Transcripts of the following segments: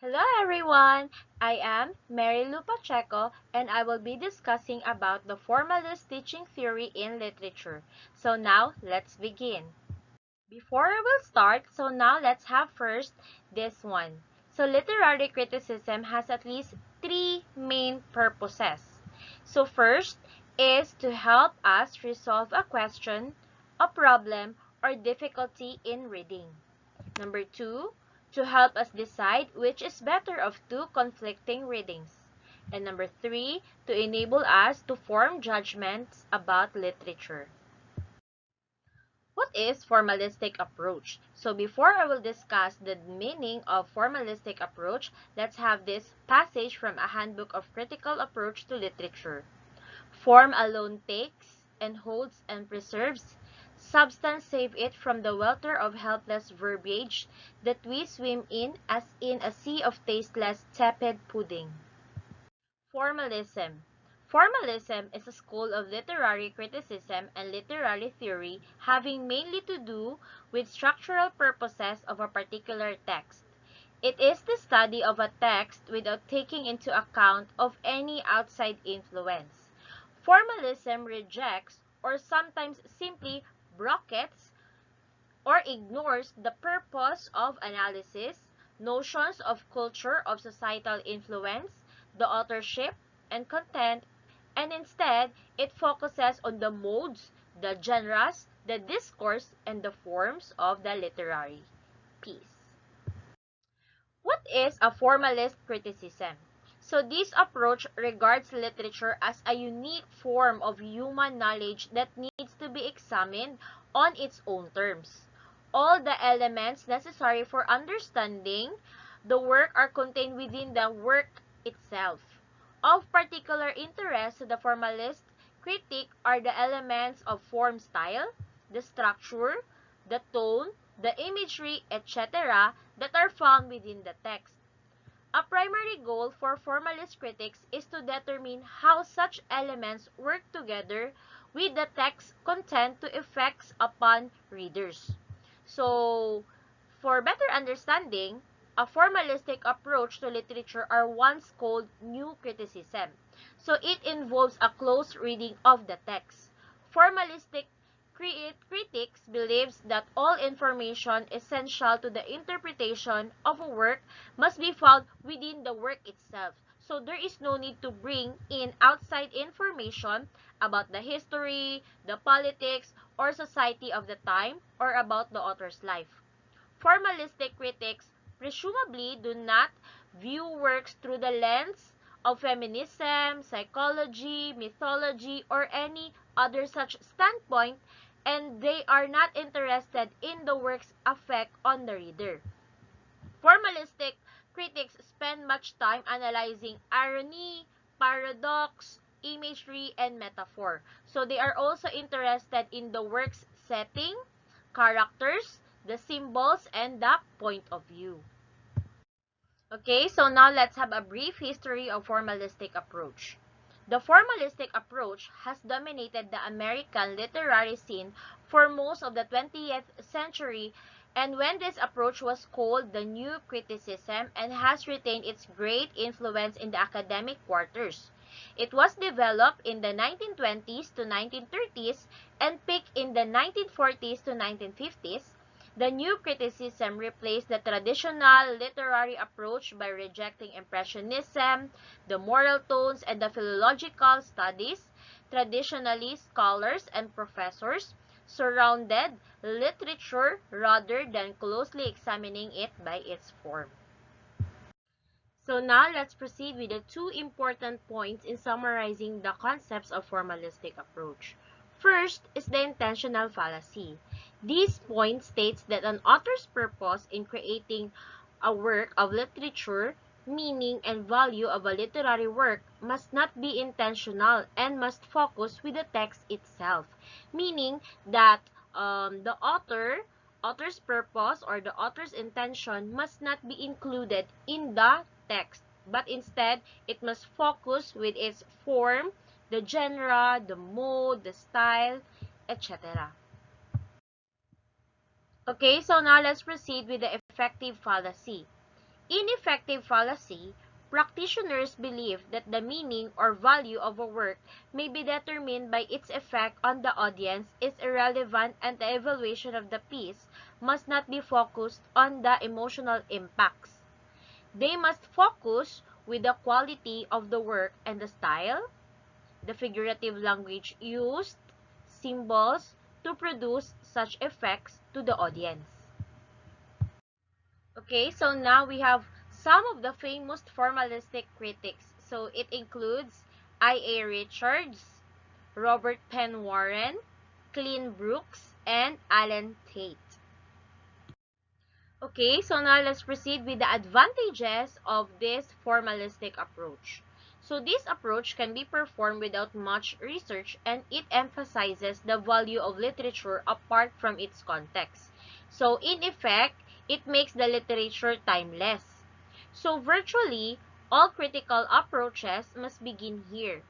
Hello everyone! I am Mary Lou Pacheco and I will be discussing about the formalist teaching theory in literature. So now, let's begin. Before I will start, now let's have first this one. So literary criticism has at least three main purposes. So first is to help us resolve a question, a problem, or difficulty in reading. Number two, to help us decide which is better of two conflicting readings. And number three, to enable us to form judgments about literature. What is formalistic approach? So before I will discuss the meaning of formalistic approach, let's have this passage from a handbook of critical approach to literature. Form alone takes and holds and preserves. Substance save it from the welter of helpless verbiage that we swim in as in a sea of tasteless, tepid pudding. Formalism. Formalism is a school of literary criticism and literary theory having mainly to do with structural purposes of a particular text. It is the study of a text without taking into account of any outside influence. Formalism rejects or sometimes simply brackets or ignores the purpose of analysis, notions of culture of societal influence, the authorship, and content, and instead it focuses on the modes, the genres, the discourse, and the forms of the literary piece. What is a formalist criticism? So this approach regards literature as a unique form of human knowledge that needs to be examined on its own terms. All the elements necessary for understanding the work are contained within the work itself. Of particular interest to the formalist critic are the elements of form style, the structure, the tone, the imagery, etc. that are found within the text. A primary goal for formalist critics is to determine how such elements work together with the text content to effects upon readers. So, for better understanding, a formalistic approach to literature are once called new criticism. So, it involves a close reading of the text. Formalistic critics believes that all information essential to the interpretation of a work must be found within the work itself. So there is no need to bring in outside information about the history, the politics, or society of the time, or about the author's life. Formalistic critics presumably do not view works through the lens of feminism, psychology, mythology, or any other such standpoint, and they are not interested in the work's effect on the reader. Formalistic critics spend much time analyzing irony, paradox, imagery, and metaphor. So they are also interested in the work's setting, characters, the symbols, and the point of view. Okay, so now let's have a brief history of formalistic approach. The formalistic approach has dominated the American literary scene for most of the 20th century, and when this approach was called the New Criticism and has retained its great influence in the academic quarters. It was developed in the 1920s to 1930s and peaked in the 1940s to 1950s. The new criticism replaced the traditional literary approach by rejecting impressionism, the moral tones, and the philological studies. Traditionally, scholars and professors surrounded literature rather than closely examining it by its form. So now let's proceed with the two important points in summarizing the concepts of formalistic approach. First is the intentional fallacy. This point states that an author's purpose in creating a work of literature, meaning and value of a literary work must not be intentional and must focus with the text itself, meaning that the author's purpose or the author's intention must not be included in the text, but instead it must focus with its form, the genre, the mode, the style, etc. Okay, so now let's proceed with the effective fallacy. In effective fallacy, practitioners believe that the meaning or value of a work may be determined by its effect on the audience is irrelevant, and the evaluation of the piece must not be focused on the emotional impacts. They must focus with the quality of the work and the style, the figurative language used, symbols to produce such effects to the audience. Okay, so now we have some of the famous formalistic critics. So it includes I.A. Richards, Robert Penn Warren, Clint Brooks, and Alan Tate. Okay, so now let's proceed with the advantages of this formalistic approach. So this approach can be performed without much research, and it emphasizes the value of literature apart from its context. So in effect, it makes the literature timeless. So virtually, all critical approaches must begin here.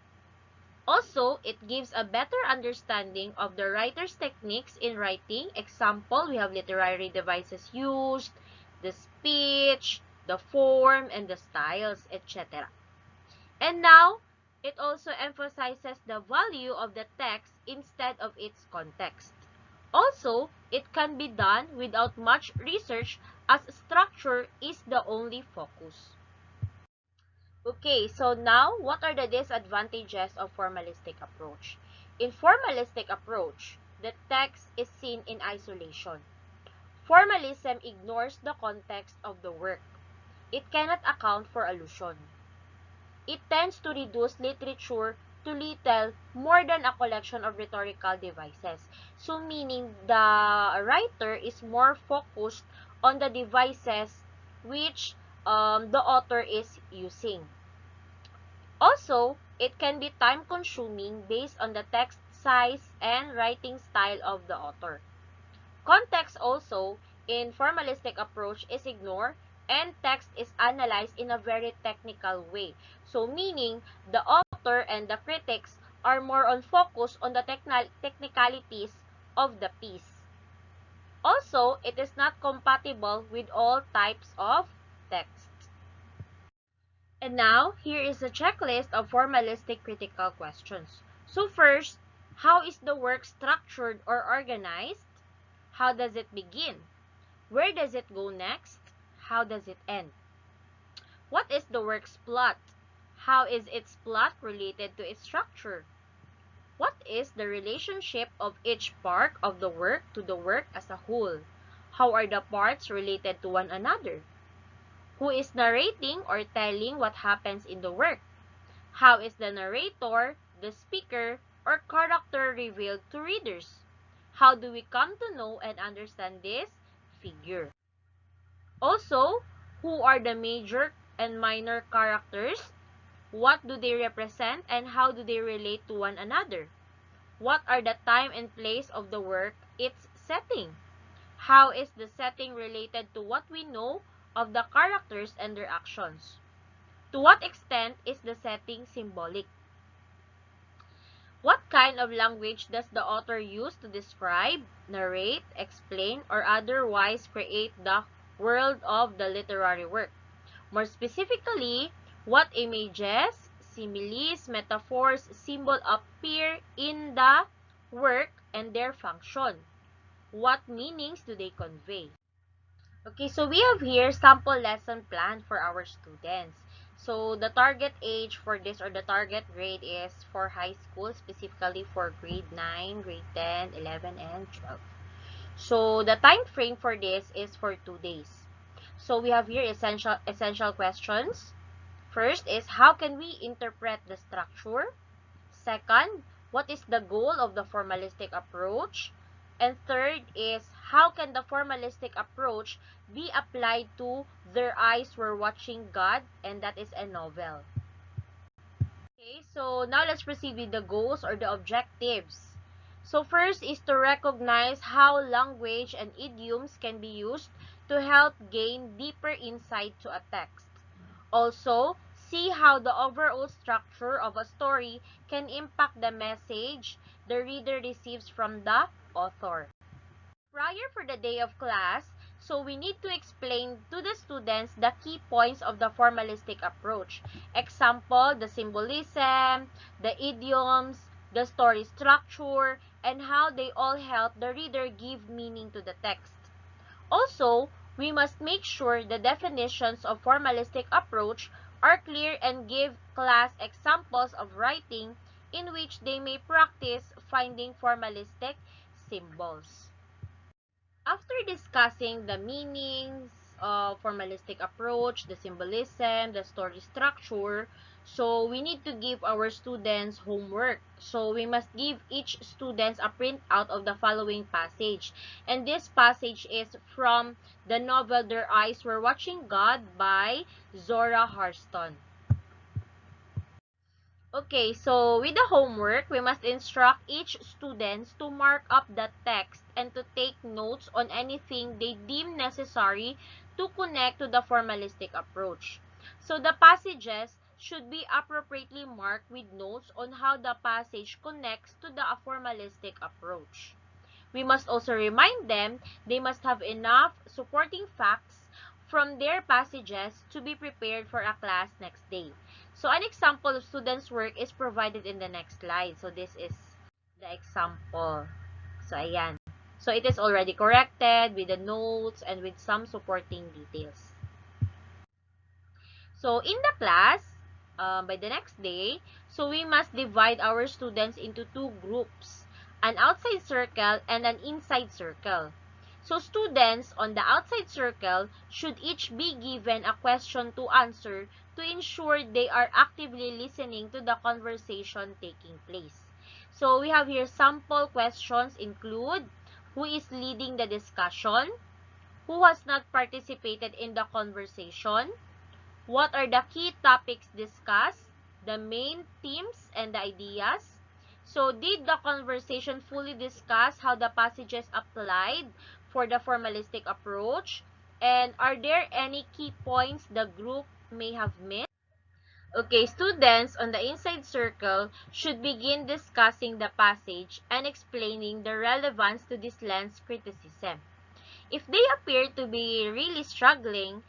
Also, it gives a better understanding of the writer's techniques in writing. Example, we have literary devices used, the speech, the form, and the styles, etc. And now, it also emphasizes the value of the text instead of its context. Also, it can be done without much research as structure is the only focus. Okay, so now, what are the disadvantages of formalistic approach? In formalistic approach, the text is seen in isolation. Formalism ignores the context of the work. It cannot account for allusion. It tends to reduce literature to little more than a collection of rhetorical devices. So meaning the writer is more focused on the devices which the author is using. Also, it can be time-consuming based on the text size and writing style of the author. Context also, in formalistic approach, is ignored, and text is analyzed in a very technical way. So, meaning, the author and the critics are more on focus on the technicalities of the piece. Also, it is not compatible with all types of text. And now, here is a checklist of formalistic critical questions. So first, how is the work structured or organized? How does it begin? Where does it go next? How does it end? What is the work's plot? How is its plot related to its structure? What is the relationship of each part of the work to the work as a whole? How are the parts related to one another? Who is narrating or telling what happens in the work? How is the narrator, the speaker, or character revealed to readers? How do we come to know and understand this figure? Also, who are the major and minor characters? What do they represent and how do they relate to one another? What are the time and place of the work, its setting? How is the setting related to what we know of the characters and their actions? To what extent is the setting symbolic? What kind of language does the author use to describe, narrate, explain, or otherwise create the world of the literary work? More specifically, what images, similes, metaphors, symbol appear in the work and their function? What meanings do they convey? Okay, so we have here sample lesson plan for our students. So the target age for this or the target grade is for high school, specifically for grade 9, grade 10, 11, and 12. So the time frame for this is for 2 days. So we have here essential questions. First is, how can we interpret the structure? Second, what is the goal of the formalistic approach? And third is, how can the formalistic approach be applied to Their Eyes Were Watching God, and that is a novel. Okay, so now let's proceed with the goals or the objectives. So first is to recognize how language and idioms can be used to help gain deeper insight to a text. Also, see how the overall structure of a story can impact the message the reader receives from the author. Prior for the day of class, So we need to explain to the students the key points of the formalistic approach. Example, the symbolism, the idioms, the story structure, and how they all help the reader give meaning to the text. Also, we must make sure the definitions of formalistic approach are clear and give class examples of writing in which they may practice finding formalistic symbols. After discussing the meanings of formalistic approach, the symbolism, the story structure, so we need to give our students homework. So we must give each student a printout of the following passage. And this passage is from the novel Their Eyes Were Watching God by Zora Hurston. Okay, so with the homework, we must instruct each student to mark up the text and to take notes on anything they deem necessary to connect to the formalistic approach. So the passages should be appropriately marked with notes on how the passage connects to the formalistic approach. We must also remind them they must have enough supporting facts from their passages to be prepared for a class next day. So an example of students' work is provided in the next slide. So this is the example. So ayan. So it is already corrected with the notes and with some supporting details. So in the class, by the next day, so we must divide our students into two groups, an outside circle and an inside circle. So students on the outside circle should each be given a question to answer to ensure they are actively listening to the conversation taking place. So we have here sample questions include who is leading the discussion, who has not participated in the conversation, what are the key topics discussed, the main themes and the ideas? So, did the conversation fully discuss how the passages applied for the formalistic approach? And are there any key points the group may have missed? Okay, students on the inside circle should begin discussing the passage and explaining the relevance to this lens criticism. If they appear to be really struggling,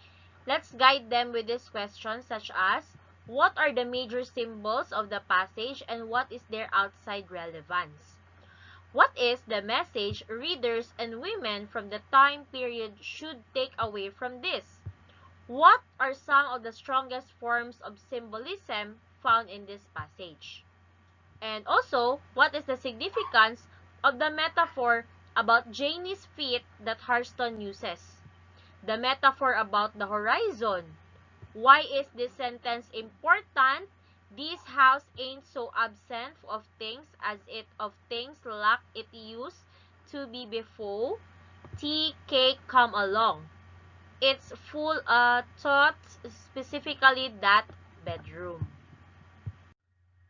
let's guide them with these questions such as, what are the major symbols of the passage and what is their outside relevance? What is the message readers and women from the time period should take away from this? What are some of the strongest forms of symbolism found in this passage? And also, what is the significance of the metaphor about Janie's feet that Hurston uses? The metaphor about the horizon. Why is this sentence important? This house ain't so absent of things as it of things lack it used to be before. Tea cake come along. It's full thoughts specifically that bedroom.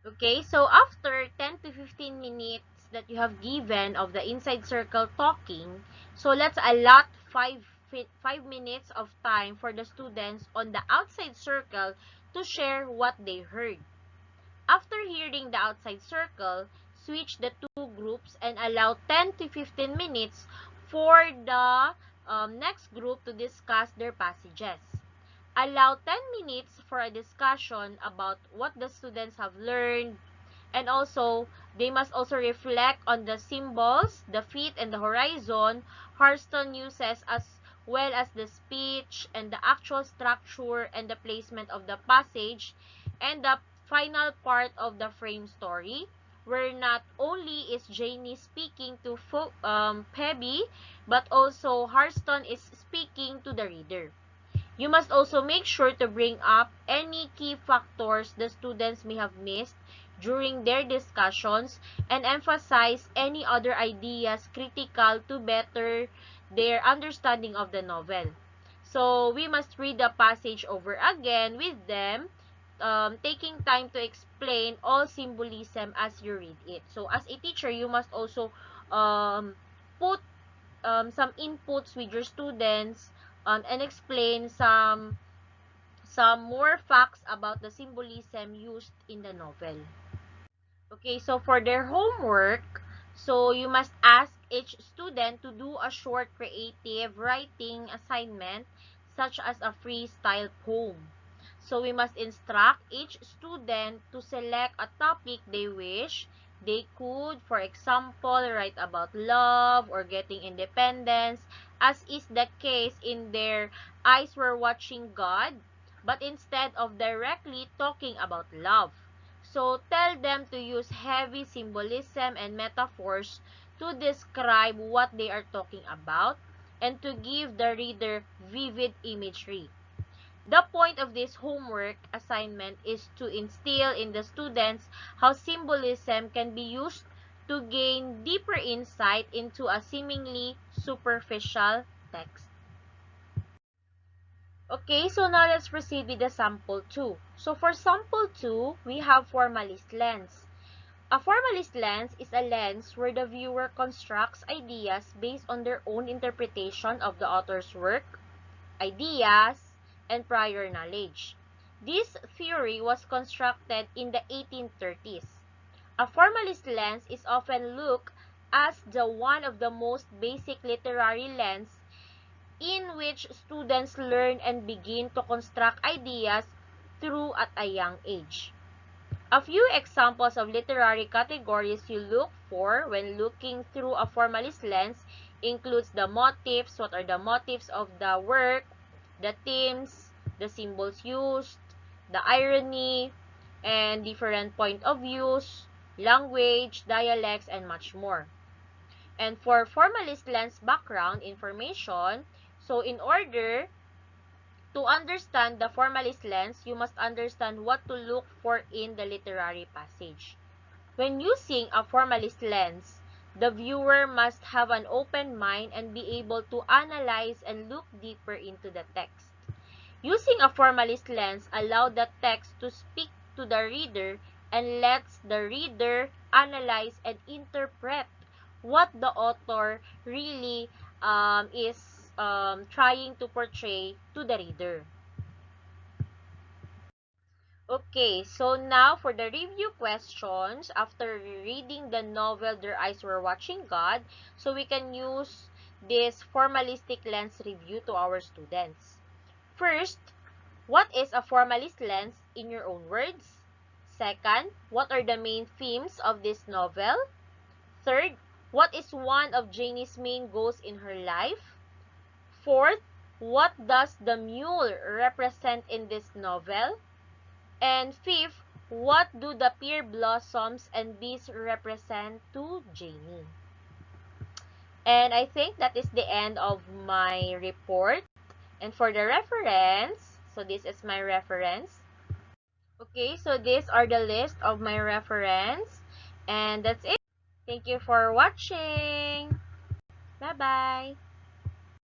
Okay, so after 10 to 15 minutes that you have given of the inside circle talking, so let's allot 5 minutes of time for the students on the outside circle to share what they heard. After hearing the outside circle, switch the two groups and allow 10 to 15 minutes for the next group to discuss their passages. Allow 10 minutes for a discussion about what the students have learned, and also they must also reflect on the symbols, the feet, and the horizon Hurston uses, as well as the speech and the actual structure and the placement of the passage, and the final part of the frame story, where not only is Janie speaking to Pebby, but also Hurston is speaking to the reader. You must also make sure to bring up any key factors the students may have missed during their discussions and emphasize any other ideas critical to better their understanding of the novel. So, we must read the passage over again with them, taking time to explain all symbolism as you read it. So, as a teacher, you must also put some inputs with your students and explain some more facts about the symbolism used in the novel. Okay, so for their homework, so you must ask each student to do a short creative writing assignment such as a freestyle poem. So we must instruct each student to select a topic they wish. They could, for example, write about love or getting independence, as is the case in their Eyes Were Watching God, but instead of directly talking about love. So tell them to use heavy symbolism and metaphors to describe what they are talking about and to give the reader vivid imagery. The point of this homework assignment is to instill in the students how symbolism can be used to gain deeper insight into a seemingly superficial text. Okay, so now let's proceed with the sample 2. So for sample 2, we have formalist lens. A formalist lens is a lens where the viewer constructs ideas based on their own interpretation of the author's work, ideas, and prior knowledge. This theory was constructed in the 1830s. A formalist lens is often looked as the one of the most basic literary lens in which students learn and begin to construct ideas through at a young age. A few examples of literary categories you look for when looking through a formalist lens includes the motifs, what are the motifs of the work, the themes, the symbols used, the irony, and different point of views, language, dialects, and much more. And for formalist lens background information, so in order to understand the formalist lens, you must understand what to look for in the literary passage. When using a formalist lens, the viewer must have an open mind and be able to analyze and look deeper into the text. Using a formalist lens allows the text to speak to the reader and lets the reader analyze and interpret what the author really is trying to portray to the reader. Okay, so now for the review questions, after reading the novel Their Eyes Were Watching God, so we can use this formalistic lens review to our students. First, what is a formalist lens in your own words? Second, what are the main themes of this novel? Third, what is one of Janie's main goals in her life? Fourth, what does the mule represent in this novel? And fifth, what do the pear blossoms and bees represent to Janie? And I think that is the end of my report. And for the reference, so this is my reference. Okay, so these are the list of my reference. And that's it. Thank you for watching. Bye-bye.